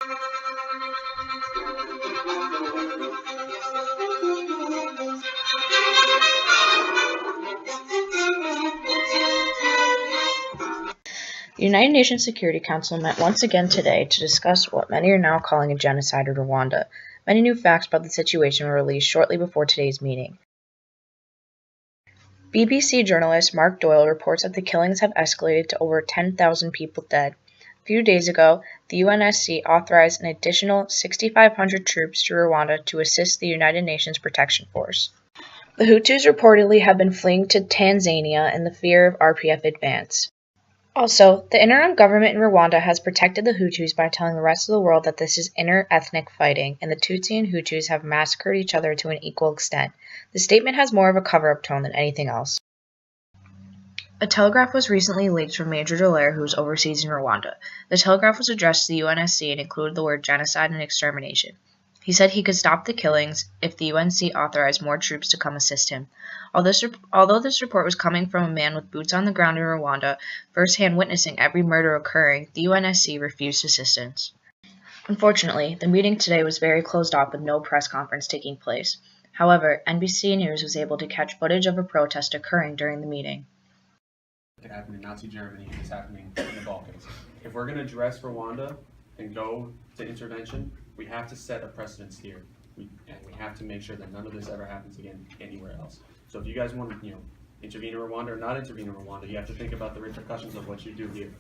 The United Nations Security Council met once again today to discuss what many are now calling a genocide in Rwanda. Many new facts about the situation were released shortly before today's meeting. BBC journalist Mark Doyle reports that the killings have escalated to over 10,000 people dead. A few days ago, the UNSC authorized an additional 6,500 troops to Rwanda to assist the United Nations Protection Force. The Hutus reportedly have been fleeing to Tanzania in the fear of RPF advance. Also, the interim government in Rwanda has protected the Hutus by telling the rest of the world that this is inter-ethnic fighting, and the Tutsi and Hutus have massacred each other to an equal extent. The statement has more of a cover-up tone than anything else. A telegraph was recently leaked from Major Dallaire, who is overseas in Rwanda. The telegraph was addressed to the UNSC and included the word genocide and extermination. He said he could stop the killings if the UNC authorized more troops to come assist him. Although this report was coming from a man with boots on the ground in Rwanda, firsthand witnessing every murder occurring, the UNSC refused assistance. Unfortunately, the meeting today was very closed off with no press conference taking place. However, NBC News was able to catch footage of a protest occurring during the meeting. It happened in Nazi Germany, it's happening in the Balkans. If we're going to address Rwanda and go to intervention, we have to set a precedence here, and we have to make sure that none of this ever happens again anywhere else. So if you guys want to, intervene in Rwanda or not intervene in Rwanda, you have to think about the repercussions of what you do here.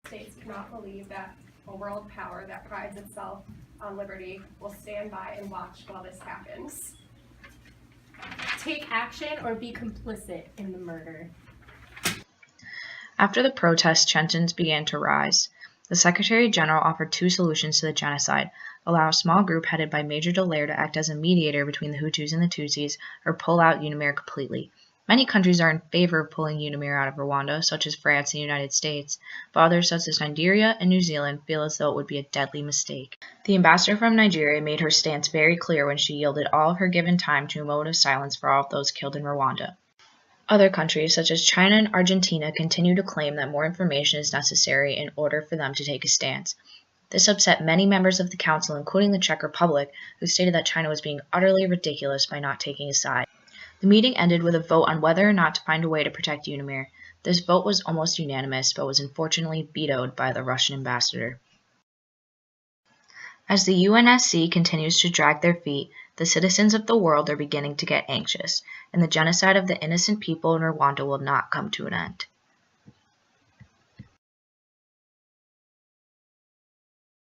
States cannot believe that a world power that prides itself on liberty will stand by and watch while this happens. Take action or be complicit in the murder. After the protests, tensions began to rise. The Secretary General offered two solutions to the genocide: allow a small group headed by Major Dallaire to act as a mediator between the Hutus and the Tutsis, or pull out UNAMIR completely. Many countries are in favor of pulling UNAMIR out of Rwanda, such as France and the United States, but others such as Nigeria and New Zealand feel as though it would be a deadly mistake. The ambassador from Nigeria made her stance very clear when she yielded all of her given time to a moment of silence for all of those killed in Rwanda. Other countries, such as China and Argentina, continue to claim that more information is necessary in order for them to take a stance. This upset many members of the Council, including the Czech Republic, who stated that China was being utterly ridiculous by not taking a side. The meeting ended with a vote on whether or not to find a way to protect UNAMIR. This vote was almost unanimous, but was unfortunately vetoed by the Russian ambassador. As the UNSC continues to drag their feet, the citizens of the world are beginning to get anxious, and the genocide of the innocent people in Rwanda will not come to an end.